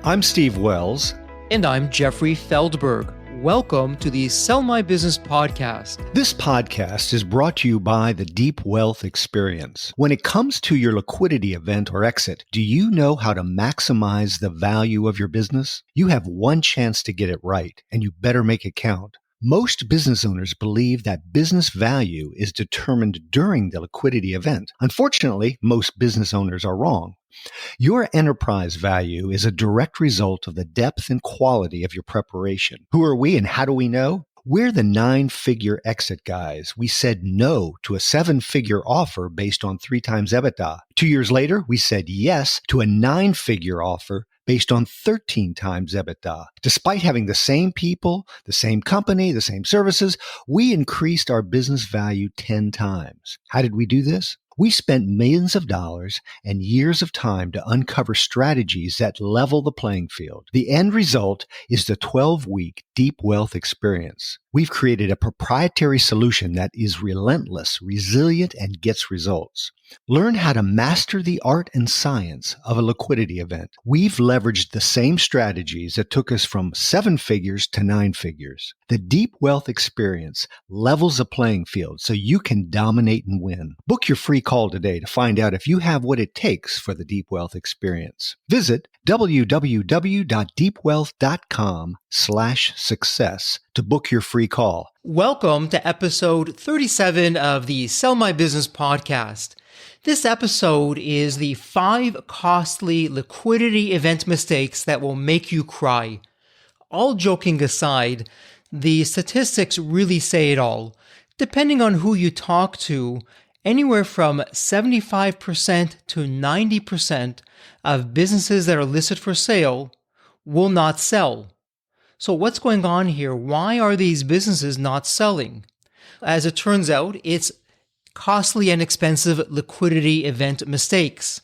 I'm Steve Wells. And I'm Jeffrey Feldberg. Welcome to the Sell My Business podcast. This podcast is brought to you by the Deep Wealth Experience. When it comes to your liquidity event or exit, do you know how to maximize the value of your business? You have one chance to get it right, and you better make it count. Most business owners believe that business value is determined during the liquidity event. Unfortunately, most business owners are wrong. Your enterprise value is a direct result of the depth and quality of your preparation. Who are we and how do we know? We're the 9-figure exit guys. We said no to a 7-figure offer based on 3 times EBITDA. 2 years later, we said yes to a 9-figure offer based on 13 times EBITDA. Despite having the same people, the same company, the same services, we increased our business value 10 times. How did we do this? We spent millions of dollars and years of time to uncover strategies that level the playing field. The end result is the 12-week Deep Wealth Experience. We've created a proprietary solution that is relentless, resilient, and gets results. Learn how to master the art and science of a liquidity event. We've leveraged the same strategies that took us from 7 figures to 9 figures. The Deep Wealth Experience levels the playing field so you can dominate and win. Book your free call today to find out if you have what it takes for the Deep Wealth Experience. Visit www.deepwealth.com/success to book your free call. Welcome to episode 37 of the Sell My Business podcast. This episode is the 5 costly liquidity event mistakes that will make you cry. All joking aside, the statistics really say it all. Depending on who you talk to, anywhere from 75% to 90% of businesses that are listed for sale will not sell. So what's going on here? Why are these businesses not selling? As it turns out, it's costly and expensive liquidity event mistakes.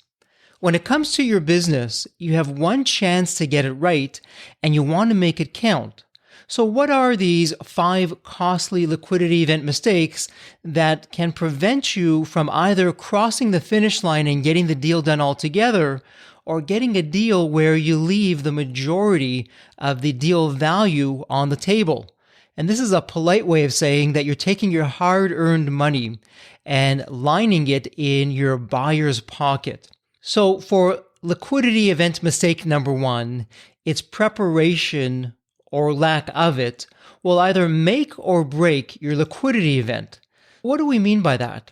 When it comes to your business, you have one chance to get it right, and you want to make it count. So what are these 5 costly liquidity event mistakes that can prevent you from either crossing the finish line and getting the deal done altogether, or getting a deal where you leave the majority of the deal value on the table? And this is a polite way of saying that you're taking your hard-earned money and lining it in your buyer's pocket. So for liquidity event mistake number 1, it's preparation or lack of it will either make or break your liquidity event. What do we mean by that?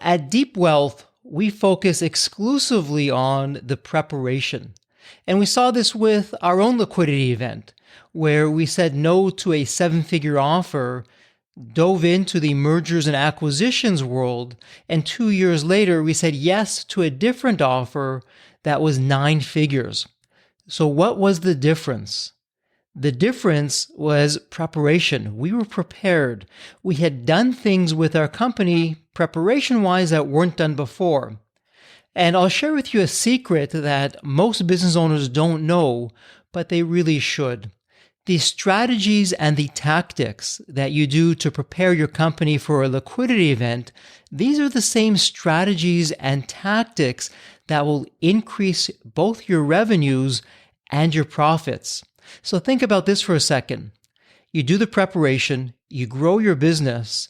At Deep Wealth, we focus exclusively on the preparation. And we saw this with our own liquidity event, where we said no to a 7-figure offer, dove into the mergers and acquisitions world, and 2 years later, we said yes to a different offer that was 9 figures. So what was the difference? The difference was preparation. We were prepared. We had done things with our company preparation-wise that weren't done before. And I'll share with you a secret that most business owners don't know, but they really should. The strategies and the tactics that you do to prepare your company for a liquidity event, these are the same strategies and tactics that will increase both your revenues and your profits. So think about this for a second. You do the preparation, you grow your business,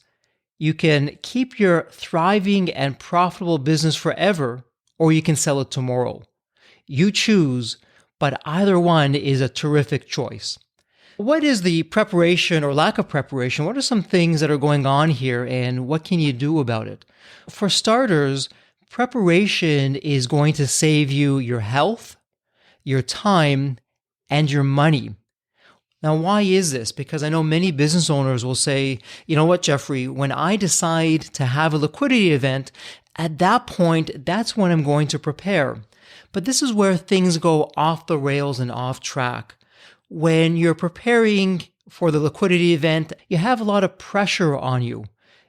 you can keep your thriving and profitable business forever, or you can sell it tomorrow. You choose, but either one is a terrific choice. What is the preparation or lack of preparation? What are some things that are going on here, and what can you do about it? For starters, preparation is going to save you your health, your time, and your money. Now, why is this? Because I know many business owners will say, you know what, Jeffrey, when I decide to have a liquidity event, at that point, that's when I'm going to prepare. But this is where things go off the rails and off track. When you're preparing for the liquidity event, you have a lot of pressure on you.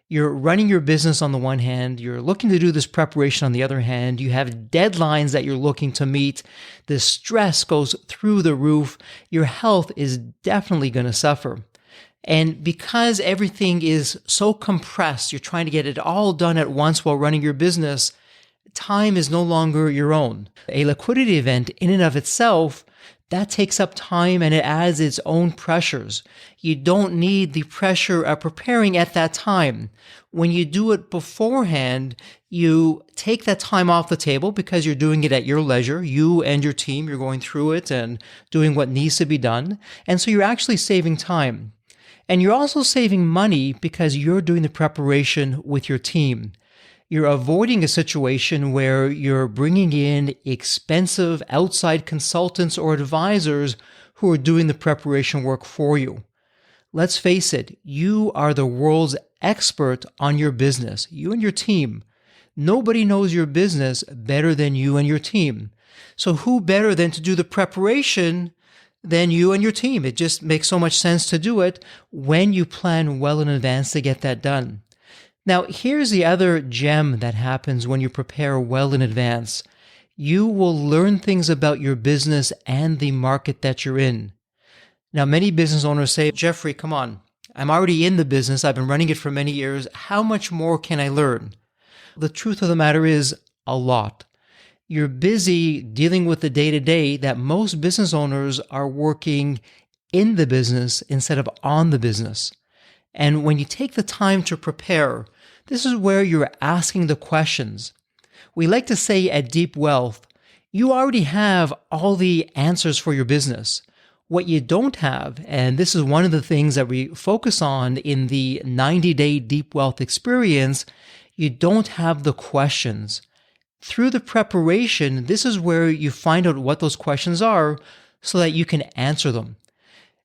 You're running your business on the one hand, you're looking to do this preparation on the other hand, you have deadlines that you're looking to meet, the stress goes through the roof, your health is definitely going to suffer. And because everything is so compressed, you're trying to get it all done at once while running your business, time is no longer your own. A liquidity event in and of itself That takes up time and it adds its own pressures. You don't need the pressure of preparing at that time. When you do it beforehand, you take that time off the table because you're doing it at your leisure. You and your team, you're going through it and doing what needs to be done. And so you're actually saving time. And you're also saving money because you're doing the preparation with your team. You're avoiding a situation where you're bringing in expensive outside consultants or advisors who are doing the preparation work for you. Let's face it, you are the world's expert on your business, you and your team. Nobody knows your business better than you and your team. So who better than to do the preparation than you and your team? It just makes so much sense to do it when you plan well in advance to get that done. Now, here's the other gem that happens when you prepare well in advance. You will learn things about your business and the market that you're in. Now, many business owners say, Jeffrey, come on, I'm already in the business. I've been running it for many years. How much more can I learn? The truth of the matter is a lot. You're busy dealing with the day-to-day that most business owners are working in the business instead of on the business. And when you take the time to prepare, this is where you're asking the questions. We like to say at Deep Wealth, you already have all the answers for your business. What you don't have, and this is one of the things that we focus on in the 90-day Deep Wealth experience, you don't have the questions. Through the preparation, this is where you find out what those questions are so that you can answer them.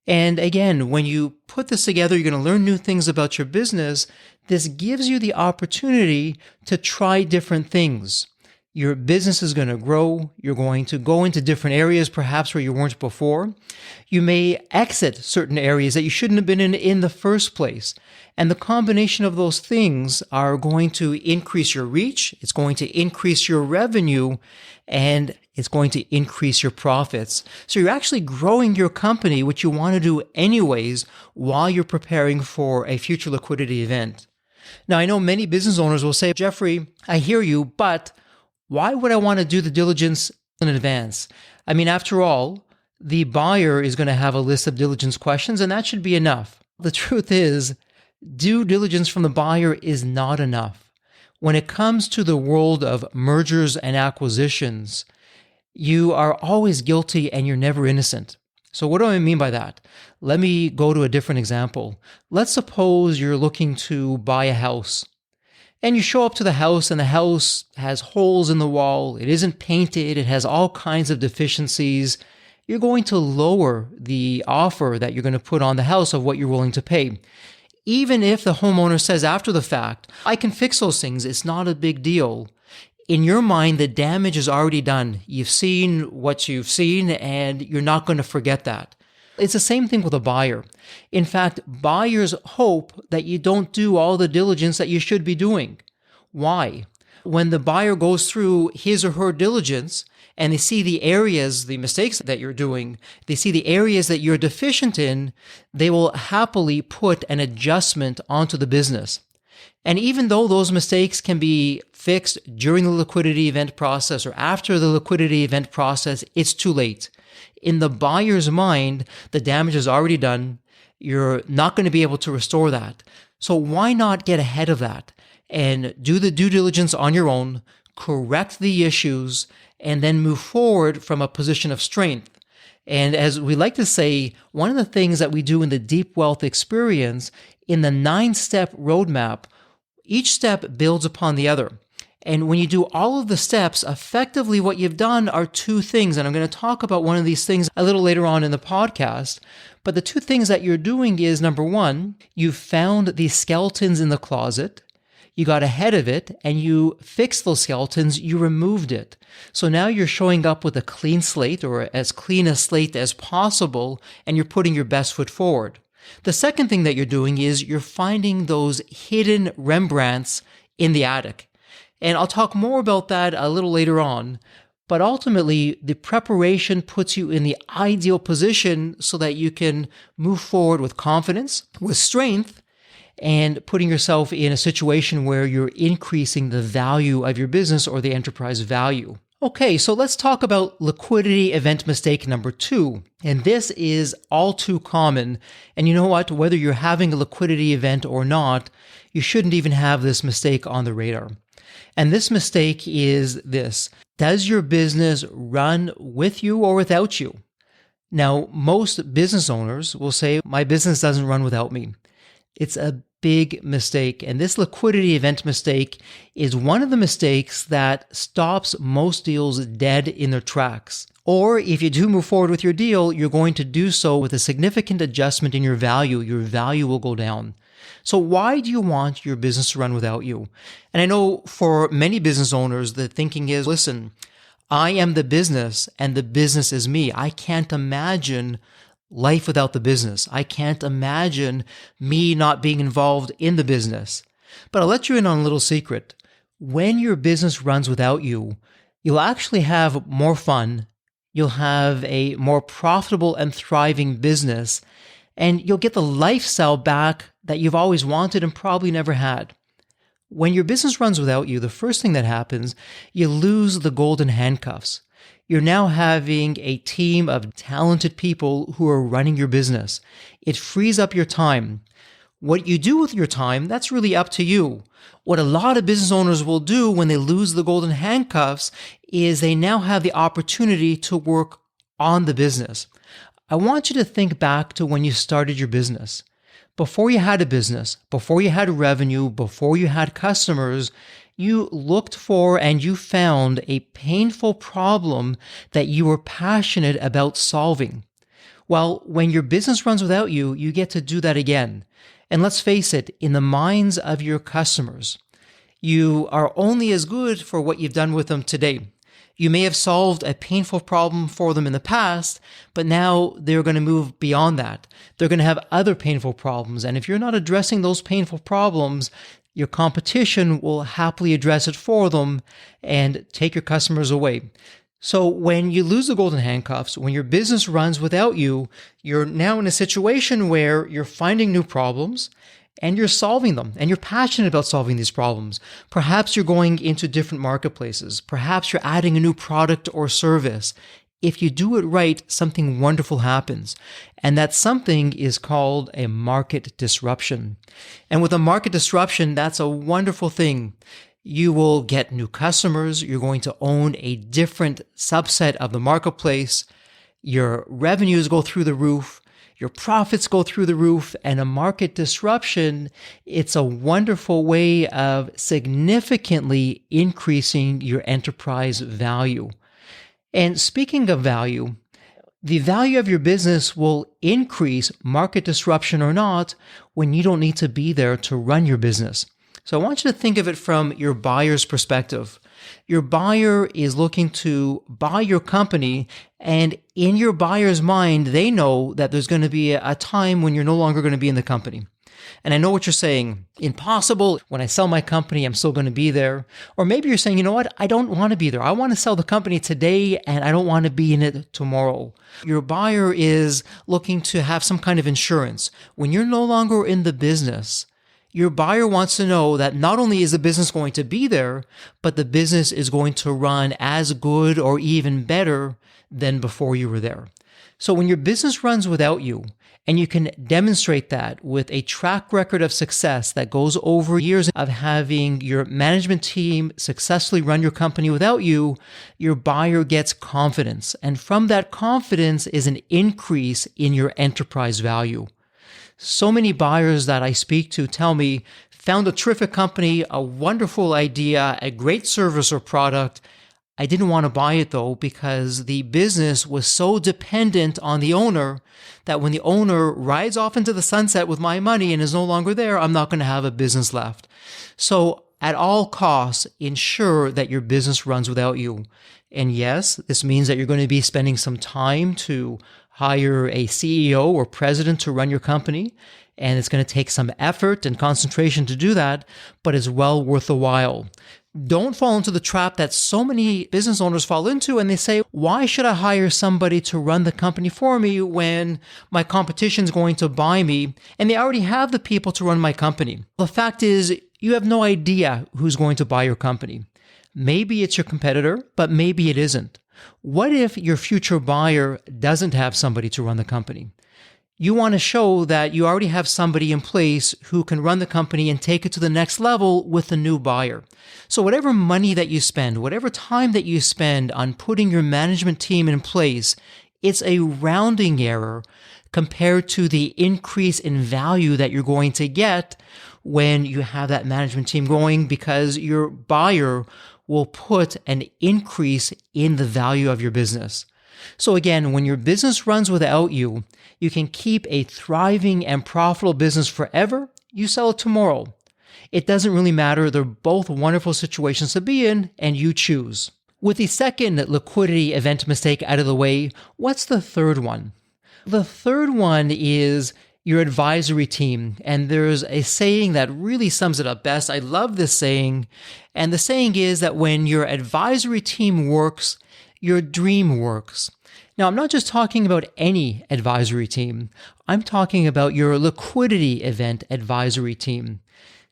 And again, when you put this together, you're going to learn new things about your business. This gives you the opportunity to try different things. Your business is going to grow. You're going to go into different areas, perhaps where you weren't before. You may exit certain areas that you shouldn't have been in the first place. And the combination of those things are going to increase your reach. It's going to increase your revenue, and it's going to increase your profits. So you're actually growing your company, which you want to do anyways, while you're preparing for a future liquidity event. Now, I know many business owners will say, Jeffrey, I hear you, but why would I want to do the diligence in advance? I mean, after all, the buyer is going to have a list of diligence questions, and that should be enough. The truth is, due diligence from the buyer is not enough. When it comes to the world of mergers and acquisitions, you are always guilty and you're never innocent. So what do I mean by that? Let me go to a different example. Let's suppose you're looking to buy a house. And you show up to the house and the house has holes in the wall. It isn't painted. It has all kinds of deficiencies. You're going to lower the offer that you're going to put on the house of what you're willing to pay. Even if the homeowner says after the fact, I can fix those things, it's not a big deal. In your mind, the damage is already done. You've seen what you've seen and you're not going to forget that. It's the same thing with a buyer. In fact, buyers hope that you don't do all the diligence that you should be doing. Why? When the buyer goes through his or her diligence and they see the areas, the mistakes that you're doing, they see the areas that you're deficient in, they will happily put an adjustment onto the business. And even though those mistakes can be fixed during the liquidity event process or after the liquidity event process, it's too late. In the buyer's mind, the damage is already done. You're not going to be able to restore that. So why not get ahead of that and do the due diligence on your own, correct the issues, and then move forward from a position of strength? And as we like to say, one of the things that we do in the Deep Wealth experience, in the 9-step roadmap, each step builds upon the other. And when you do all of the steps, effectively what you've done are two things. And I'm going to talk about one of these things a little later on in the podcast. But the two things that you're doing is, number one, you found the skeletons in the closet. You got ahead of it and you fixed those skeletons. You removed it. So now you're showing up with a clean slate, or as clean a slate as possible, and you're putting your best foot forward. The second thing that you're doing is you're finding those hidden Rembrandts in the attic. And I'll talk more about that a little later on. But ultimately, the preparation puts you in the ideal position so that you can move forward with confidence, with strength, and putting yourself in a situation where you're increasing the value of your business or the enterprise value. Okay, so let's talk about liquidity event mistake number 2. And this is all too common. And you know what? Whether you're having a liquidity event or not, you shouldn't even have this mistake on the radar. And this mistake is this: does your business run with you or without you? Now, most business owners will say, my business doesn't run without me. It's a big mistake. And this liquidity event mistake is one of the mistakes that stops most deals dead in their tracks. Or if you do move forward with your deal, you're going to do so with a significant adjustment in your value. Your value will go down. So why do you want your business to run without you? And I know for many business owners, the thinking is, listen, I am the business and the business is me. I can't imagine life without the business. I can't imagine me not being involved in the business. But I'll let you in on a little secret. When your business runs without you, you'll actually have more fun. You'll have a more profitable and thriving business, and you'll get the lifestyle back that you've always wanted and probably never had. When your business runs without you, the first thing that happens, you lose the golden handcuffs. You're now having a team of talented people who are running your business. It frees up your time. What you do with your time, that's really up to you. What a lot of business owners will do when they lose the golden handcuffs is they now have the opportunity to work on the business. I want you to think back to when you started your business. Before you had a business, before you had revenue, before you had customers, you looked for and you found a painful problem that you were passionate about solving. Well, when your business runs without you, you get to do that again. And let's face it, in the minds of your customers, you are only as good for what you've done with them today. You may have solved a painful problem for them in the past, but now they're going to move beyond that. They're going to have other painful problems. And if you're not addressing those painful problems, your competition will happily address it for them and take your customers away. So when you lose the golden handcuffs, when your business runs without you, you're now in a situation where you're finding new problems and you're solving them, and you're passionate about solving these problems. Perhaps you're going into different marketplaces. Perhaps you're adding a new product or service. If you do it right, something wonderful happens. And that something is called a market disruption. And with a market disruption, that's a wonderful thing. You will get new customers. You're going to own a different subset of the marketplace. Your revenues go through the roof. Your profits go through the roof, and a market disruption, it's a wonderful way of significantly increasing your enterprise value. And speaking of value, the value of your business will increase, market disruption or not, when you don't need to be there to run your business. So I want you to think of it from your buyer's perspective. Your buyer is looking to buy your company, and in your buyer's mind, they know that there's going to be a time when you're no longer going to be in the company. And I know what you're saying. Impossible. When I sell my company, I'm still going to be there. Or maybe you're saying, you know what? I don't want to be there. I want to sell the company today, and I don't want to be in it tomorrow. Your buyer is looking to have some kind of insurance. When you're no longer in the business, your buyer wants to know that not only is the business going to be there, but the business is going to run as good or even better than before you were there. So when your business runs without you, and you can demonstrate that with a track record of success that goes over years of having your management team successfully run your company without you, your buyer gets confidence. And from that confidence is an increase in your enterprise value. So many buyers that I speak to tell me, found a terrific company, a wonderful idea, a great service or product. I didn't want to buy it though, because the business was so dependent on the owner that when the owner rides off into the sunset with my money and is no longer there, I'm not going to have a business left. So at all costs, ensure that your business runs without you. And yes, this means that you're going to be spending some time to hire a CEO or president to run your company. And it's going to take some effort and concentration to do that, but it's well worth the while. Don't fall into the trap that so many business owners fall into, and they say, why should I hire somebody to run the company for me when my competition is going to buy me and they already have the people to run my company? The fact is, you have no idea who's going to buy your company. Maybe it's your competitor, but maybe it isn't. What if your future buyer doesn't have somebody to run the company? You want to show that you already have somebody in place who can run the company and take it to the next level with a new buyer. So whatever money that you spend, whatever time that you spend on putting your management team in place, it's a rounding error compared to the increase in value that you're going to get when you have that management team going, because your buyer will put an increase in the value of your business. So again, when your business runs without you, you can keep a thriving and profitable business forever. You sell it tomorrow. It doesn't really matter. They're both wonderful situations to be in, and you choose. With the second liquidity event mistake out of the way, what's the third one? The third one is your advisory team. And there's a saying that really sums it up best. I love this saying. And the saying is that when your advisory team works, your dream works. Now, I'm not just talking about any advisory team. I'm talking about your liquidity event advisory team.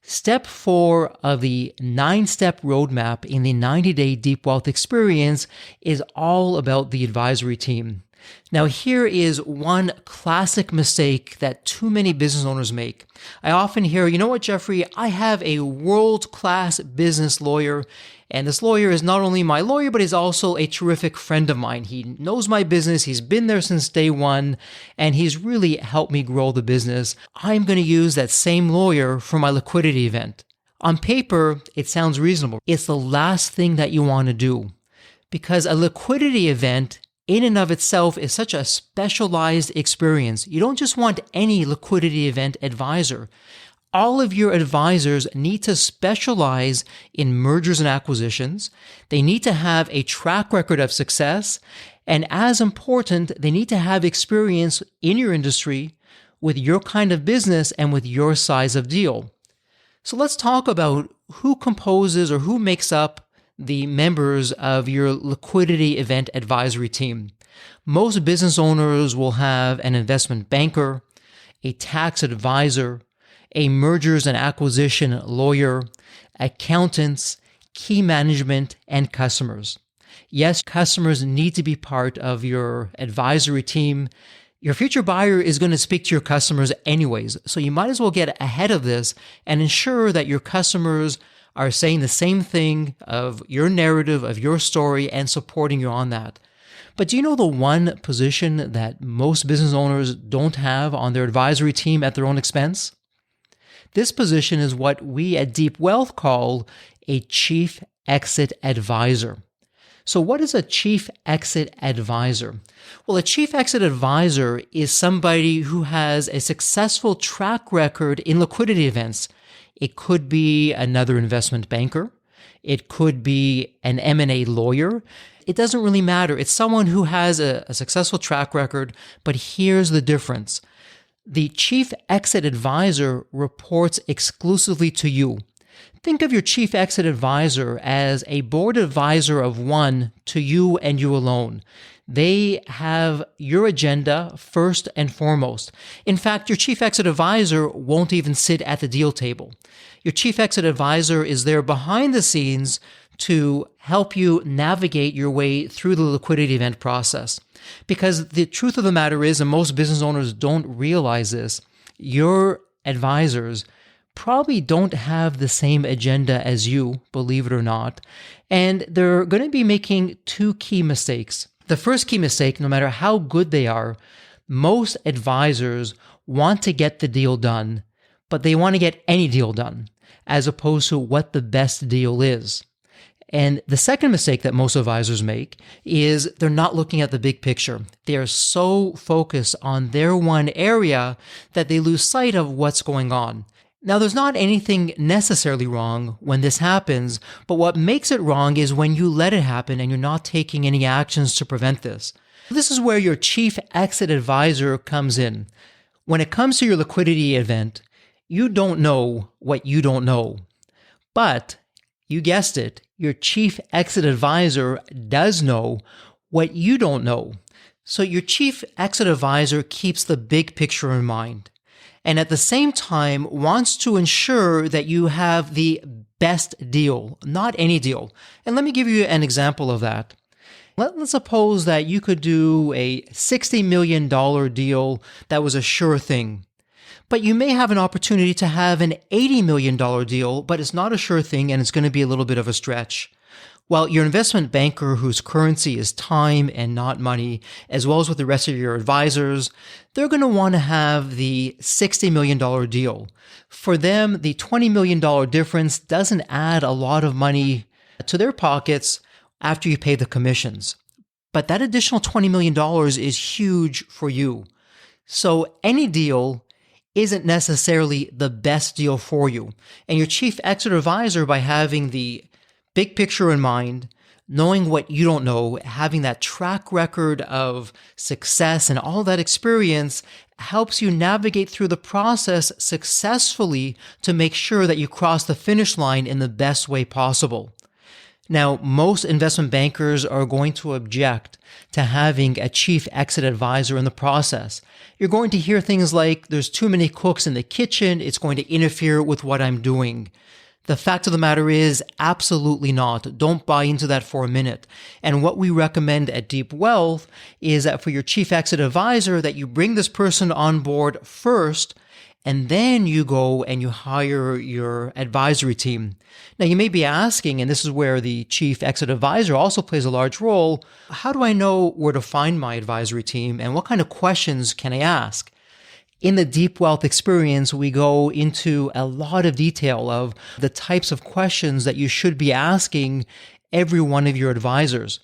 Step 4 of the 9-step roadmap in the 90-day Deep Wealth experience is all about the advisory team. Now, here is one classic mistake that too many business owners make. I often hear, you know what, Jeffrey, I have a world-class business lawyer, and this lawyer is not only my lawyer, but he's also a terrific friend of mine. He knows my business, he's been there since day one, and he's really helped me grow the business. I'm going to use that same lawyer for my liquidity event. On paper, it sounds reasonable. It's the last thing that you want to do, because a liquidity event in and of itself is such a specialized experience. You don't just want any liquidity event advisor. All of your advisors need to specialize in mergers and acquisitions. They need to have a track record of success. And as important, they need to have experience in your industry with your kind of business and with your size of deal. So let's talk about who composes or who makes up the members of your liquidity event advisory team. Most business owners will have an investment banker, a tax advisor, a mergers and acquisition lawyer, accountants, key management, and customers. Yes, customers need to be part of your advisory team. Your future buyer is going to speak to your customers anyways, so you might as well get ahead of this and ensure that your customers are saying the same thing of your narrative, of your story, and supporting you on that. But do you know the one position that most business owners don't have on their advisory team at their own expense? This position is what we at Deep Wealth call a chief exit advisor. So what is a chief exit advisor? Well, a chief exit advisor is somebody who has a successful track record in liquidity events. It could be another investment banker. It could be an M&A lawyer. It doesn't really matter. It's someone who has a successful track record, but here's the difference. The chief exit advisor reports exclusively to you. Think of your chief exit advisor as a board advisor of one to you and you alone. They have your agenda first and foremost. In fact, your chief exit advisor won't even sit at the deal table. Your chief exit advisor is there behind the scenes to help you navigate your way through the liquidity event process. Because the truth of the matter is, and most business owners don't realize this, your advisors probably don't have the same agenda as you, believe it or not, and they're going to be making two key mistakes. The first key mistake, no matter how good they are, most advisors want to get the deal done, but they want to get any deal done, as opposed to what the best deal is. And the second mistake that most advisors make is they're not looking at the big picture. They're so focused on their one area that they lose sight of what's going on. Now, there's not anything necessarily wrong when this happens, but what makes it wrong is when you let it happen and you're not taking any actions to prevent this. This is where your chief exit advisor comes in. When it comes to your liquidity event, you don't know what you don't know. But, you guessed it, your chief exit advisor does know what you don't know. So your chief exit advisor keeps the big picture in mind, and at the same time wants to ensure that you have the best deal, not any deal. And let me give you an example of that. Let's suppose that you could do a $60 million deal that was a sure thing. But you may have an opportunity to have an $80 million deal, but it's not a sure thing and it's going to be a little bit of a stretch. Well, your investment banker, whose currency is time and not money, as well as with the rest of your advisors, they're going to want to have the $60 million deal. For them, the $20 million difference doesn't add a lot of money to their pockets after you pay the commissions. But that additional $20 million is huge for you. So any deal isn't necessarily the best deal for you. And your chief exit advisor, by having the big picture in mind, knowing what you don't know, having that track record of success and all that experience, helps you navigate through the process successfully to make sure that you cross the finish line in the best way possible. Now, most investment bankers are going to object to having a chief exit advisor in the process. You're going to hear things like, there's too many cooks in the kitchen, it's going to interfere with what I'm doing. The fact of the matter is, absolutely not. Don't buy into that for a minute. And what we recommend at Deep Wealth is that for your chief exit advisor, that you bring this person on board first, and then you go and you hire your advisory team. Now, you may be asking, and this is where the chief exit advisor also plays a large role, how do I know where to find my advisory team and what kind of questions can I ask? In the Deep Wealth experience, we go into a lot of detail of the types of questions that you should be asking every one of your advisors,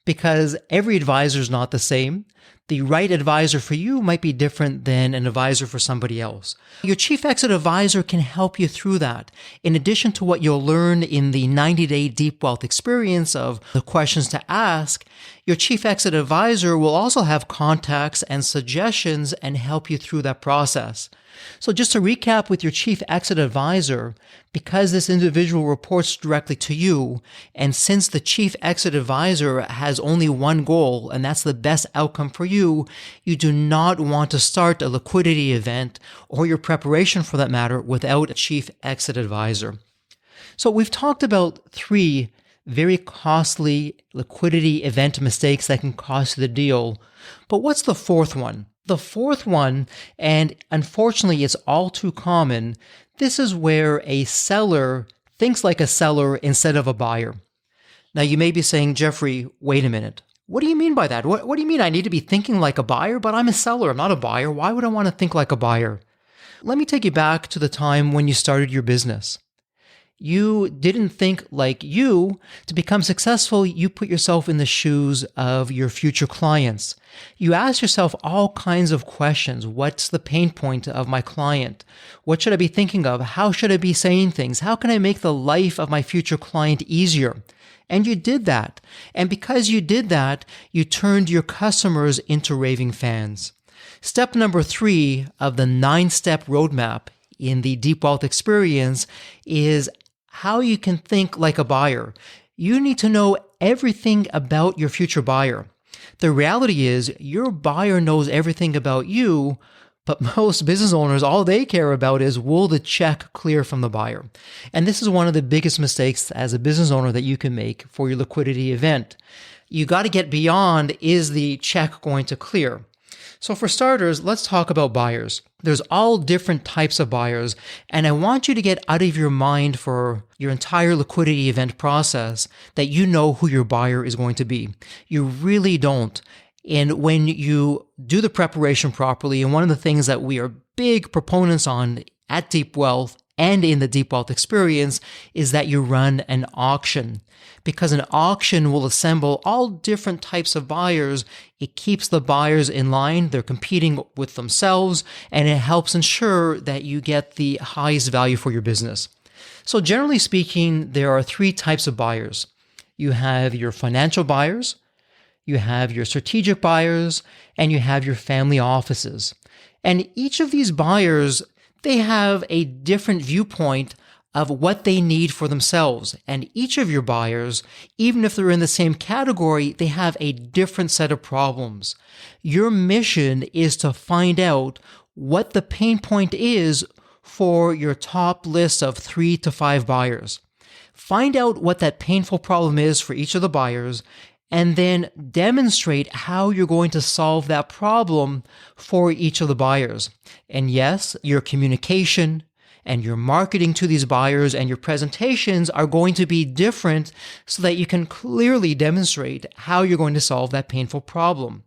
because every advisor is not the same. The right advisor for you might be different than an advisor for somebody else. Your chief exit advisor can help you through that. In addition to what you'll learn in the 90-day Deep Wealth experience of the questions to ask, your chief exit advisor will also have contacts and suggestions and help you through that process. So just to recap with your chief exit advisor, because this individual reports directly to you, and since the chief exit advisor has only one goal, and that's the best outcome for you, you do not want to start a liquidity event or your preparation for that matter without a chief exit advisor. So we've talked about 3 very costly liquidity event mistakes that can cost you the deal. But what's the 4th one? The 4th one, and unfortunately it's all too common, this is where a seller thinks like a seller instead of a buyer. Now you may be saying, Jeffrey, wait a minute. What do you mean by that? What do you mean I need to be thinking like a buyer? But I'm a seller, I'm not a buyer. Why would I want to think like a buyer? Let me take you back to the time when you started your business. You didn't think like you. To become successful, you put yourself in the shoes of your future clients. You ask yourself all kinds of questions. What's the pain point of my client? What should I be thinking of? How should I be saying things? How can I make the life of my future client easier? And you did that. And because you did that, you turned your customers into raving fans. Step number 3 of the 9-step roadmap in the Deep Wealth experience is how you can think like a buyer. You need to know everything about your future buyer. The reality is your buyer knows everything about you, but most business owners, all they care about is, will the check clear from the buyer? And this is one of the biggest mistakes as a business owner that you can make for your liquidity event. You got to get beyond, is the check going to clear? So for starters, let's talk about buyers. There's all different types of buyers, and I want you to get out of your mind for your entire liquidity event process that you know who your buyer is going to be. You really don't. And when you do the preparation properly, and one of the things that we are big proponents on at Deep Wealth and in the Deep Wealth experience is that you run an auction. Because an auction will assemble all different types of buyers. It keeps the buyers in line. They're competing with themselves, and it helps ensure that you get the highest value for your business. So generally speaking, there are 3 types of buyers. You have your financial buyers, you have your strategic buyers, and you have your family offices. And each of these buyers, they have a different viewpoint of what they need for themselves. And each of your buyers, even if they're in the same category, they have a different set of problems. Your mission is to find out what the pain point is for your top list of 3 to 5 buyers. Find out what that painful problem is for each of the buyers, and then demonstrate how you're going to solve that problem for each of the buyers. And yes, your communication and your marketing to these buyers and your presentations are going to be different so that you can clearly demonstrate how you're going to solve that painful problem.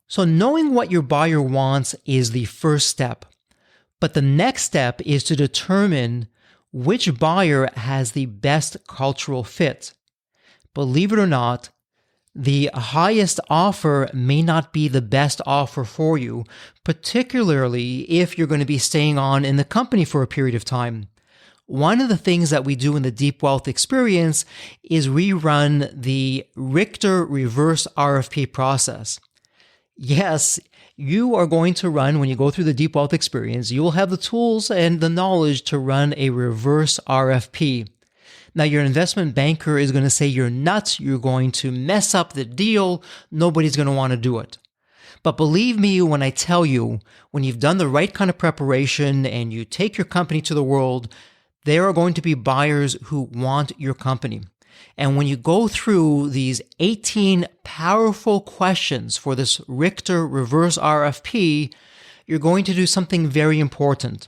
So knowing what your buyer wants is the first step. But the next step is to determine which buyer has the best cultural fit. Believe it or not, the highest offer may not be the best offer for you, particularly if you're going to be staying on in the company for a period of time. One of the things that we do in the Deep Wealth experience is we run the Richter reverse RFP process. Yes, you are going to run, when you go through the Deep Wealth experience, you will have the tools and the knowledge to run a reverse RFP. Now, your investment banker is going to say you're nuts, you're going to mess up the deal, nobody's going to want to do it. But believe me when I tell you, when you've done the right kind of preparation and you take your company to the world, there are going to be buyers who want your company. And when you go through these 18 powerful questions for this Richter reverse RFP, you're going to do something very important.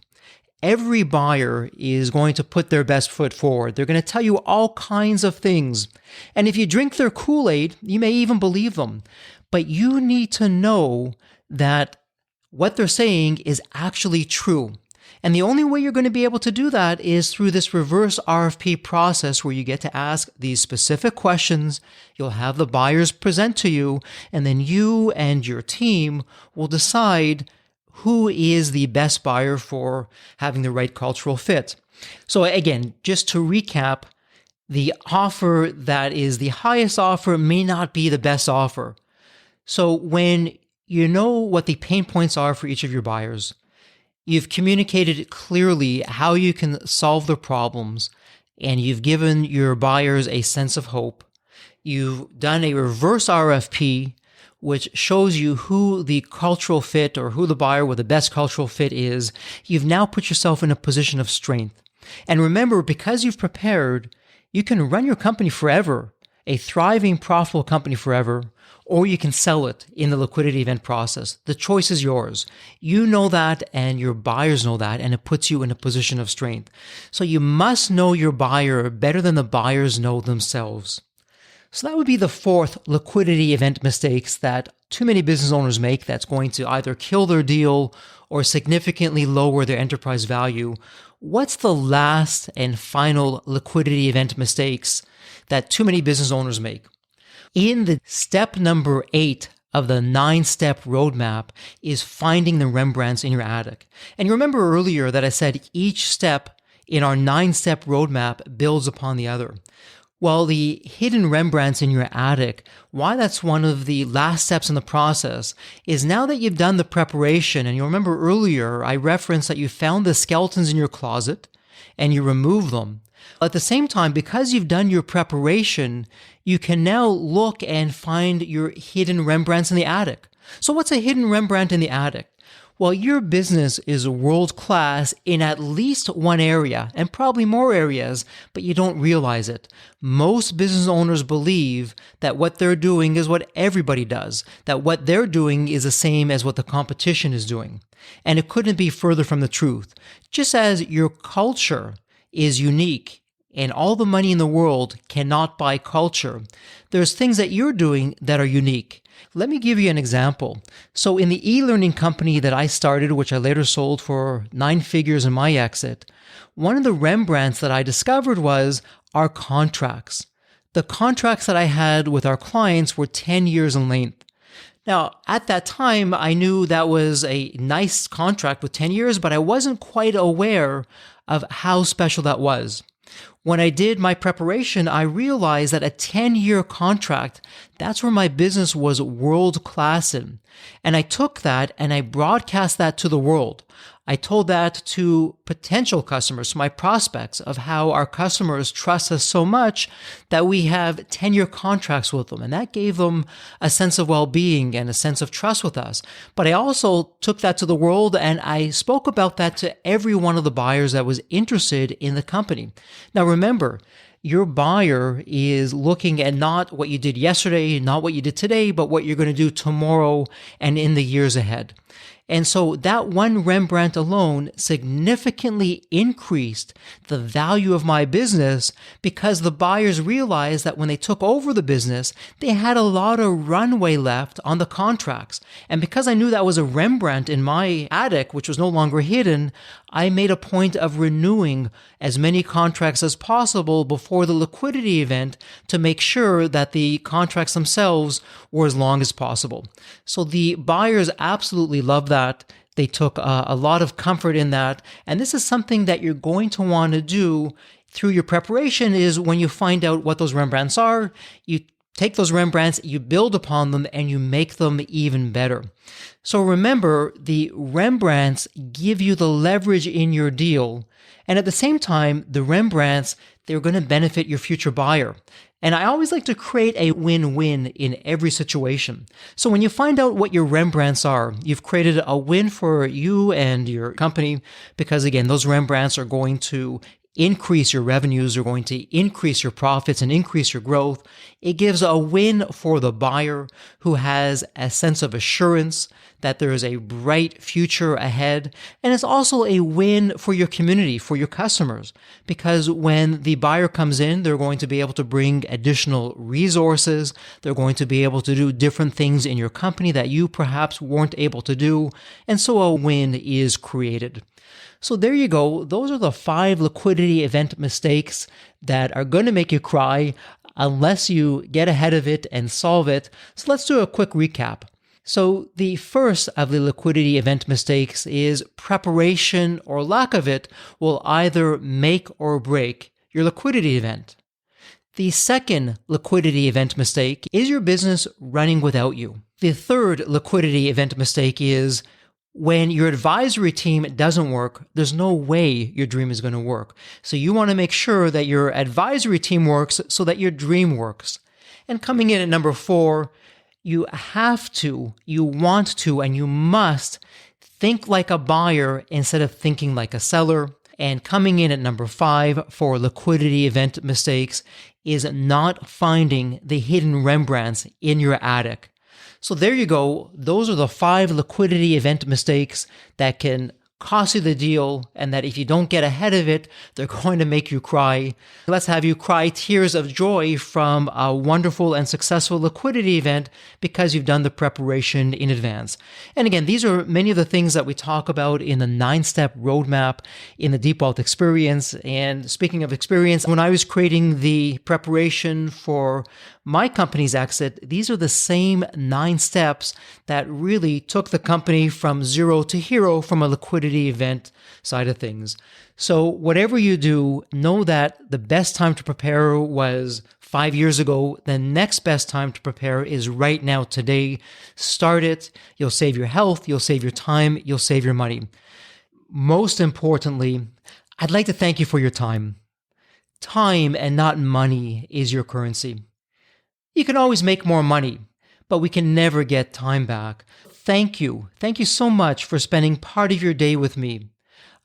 Every buyer is going to put their best foot forward. They're going to tell you all kinds of things. And if you drink their Kool-Aid, you may even believe them. But you need to know that what they're saying is actually true. And the only way you're going to be able to do that is through this reverse RFP process where you get to ask these specific questions. You'll have the buyers present to you, and then you and your team will decide who is the best buyer for having the right cultural fit. So again, just to recap, the offer that is the highest offer may not be the best offer. So when you know what the pain points are for each of your buyers, you've communicated clearly how you can solve their problems, and you've given your buyers a sense of hope. You've done a reverse RFP, which shows you who the cultural fit or who the buyer with the best cultural fit is. You've now put yourself in a position of strength. And remember, because you've prepared, you can run your company forever, a thriving, profitable company forever, or you can sell it in the liquidity event process. The choice is yours. You know that, and your buyers know that, and it puts you in a position of strength. So you must know your buyer better than the buyers know themselves. So that would be the fourth liquidity event mistakes that too many business owners make that's going to either kill their deal or significantly lower their enterprise value. What's the last and final liquidity event mistakes that too many business owners make? In the step number 8 of the 9-step roadmap is finding the Rembrandts in your attic. And you remember earlier that I said each step in our 9-step roadmap builds upon the other. Well, the hidden Rembrandts in your attic, why that's one of the last steps in the process, is now that you've done the preparation, and you remember earlier I referenced that you found the skeletons in your closet and you remove them. At the same time, because you've done your preparation, you can now look and find your hidden Rembrandts in the attic. So what's a hidden Rembrandt in the attic? Well, your business is world-class in at least one area, and probably more areas, but you don't realize it. Most business owners believe that what they're doing is what everybody does, that what they're doing is the same as what the competition is doing. And it couldn't be further from the truth. Just as your culture is unique, and all the money in the world cannot buy culture, there's things that you're doing that are unique. Let me give you an example. So in the e-learning company that I started, which I later sold for 9 figures in my exit, one of the Rembrandts that I discovered was our contracts. The contracts that I had with our clients were 10 years in length. Now, at that time, I knew that was a nice contract with 10 years, but I wasn't quite aware of how special that was. When I did my preparation, I realized that a 10-year contract, that's where my business was world-class in. And I took that and I broadcast that to the world. I told that to potential customers, to my prospects, of how our customers trust us so much that we have 10-year contracts with them. And that gave them a sense of well-being and a sense of trust with us. But I also took that to the world and I spoke about that to every one of the buyers that was interested in the company. Now remember, your buyer is looking at not what you did yesterday, not what you did today, but what you're going to do tomorrow and in the years ahead. And so that one Rembrandt alone significantly increased the value of my business because the buyers realized that when they took over the business, they had a lot of runway left on the contracts. And because I knew that was a Rembrandt in my attic, which was no longer hidden, I made a point of renewing as many contracts as possible before the liquidity event to make sure that the contracts themselves were as long as possible. So the buyers absolutely loved that. They took a lot of comfort in that. And this is something that you're going to want to do through your preparation is when you find out what those Rembrandts are, you take those Rembrandts, you build upon them, and you make them even better. So remember, the Rembrandts give you the leverage in your deal. And at the same time, the Rembrandts, they're going to benefit your future buyer. And I always like to create a win-win in every situation. So when you find out what your Rembrandts are, you've created a win for you and your company because, again, those Rembrandts are going to increase your revenues, are going to increase your profits and increase your growth. It gives a win for the buyer who has a sense of assurance that there is a bright future ahead. And it's also a win for your community, for your customers, because when the buyer comes in, they're going to be able to bring additional resources. They're going to be able to do different things in your company that you perhaps weren't able to do. And so a win is created. So there you go. Those are the 5 liquidity event mistakes that are going to make you cry unless you get ahead of it and solve it. So let's do a quick recap. So the first of the liquidity event mistakes is preparation or lack of it will either make or break your liquidity event. The second liquidity event mistake is your business running without you. The third liquidity event mistake is when your advisory team doesn't work, there's no way your dream is going to work. So you want to make sure that your advisory team works so that your dream works. And coming in at number 4, you have to, you want to, and you must think like a buyer instead of thinking like a seller. And coming in at number 5 for liquidity event mistakes is not finding the hidden Rembrandts in your attic. So there you go. Those are the 5 liquidity event mistakes that can cost you the deal, and that if you don't get ahead of it, they're going to make you cry. Let's have you cry tears of joy from a wonderful and successful liquidity event because you've done the preparation in advance. And again, these are many of the things that we talk about in the 9-step roadmap in the Deep Wealth Experience. And speaking of experience, when I was creating the preparation for my company's exit, these are the same 9 steps that really took the company from 0 to hero from a liquidity event side of things. So whatever you do, know that the best time to prepare was 5 years ago. The next best time to prepare is right now, today. Start it. You'll save your health. You'll save your time. You'll save your money. Most importantly, I'd like to thank you for your time. Time and not money is your currency. You can always make more money, but we can never get time back. Thank you. Thank you so much for spending part of your day with me.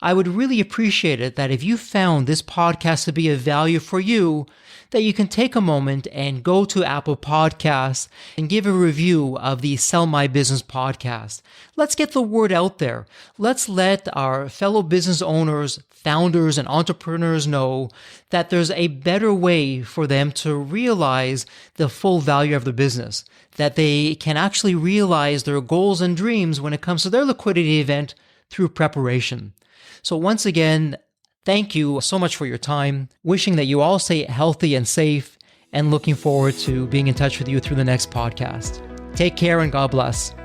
I would really appreciate it that if you found this podcast to be of value for you, that you can take a moment and go to Apple Podcasts and give a review of the Sell My Business podcast. Let's get the word out there. Let's let our fellow business owners, founders, and entrepreneurs know that there's a better way for them to realize the full value of their business, that they can actually realize their goals and dreams when it comes to their liquidity event through preparation. So once again, thank you so much for your time. Wishing that you all stay healthy and safe, and looking forward to being in touch with you through the next podcast. Take care and God bless.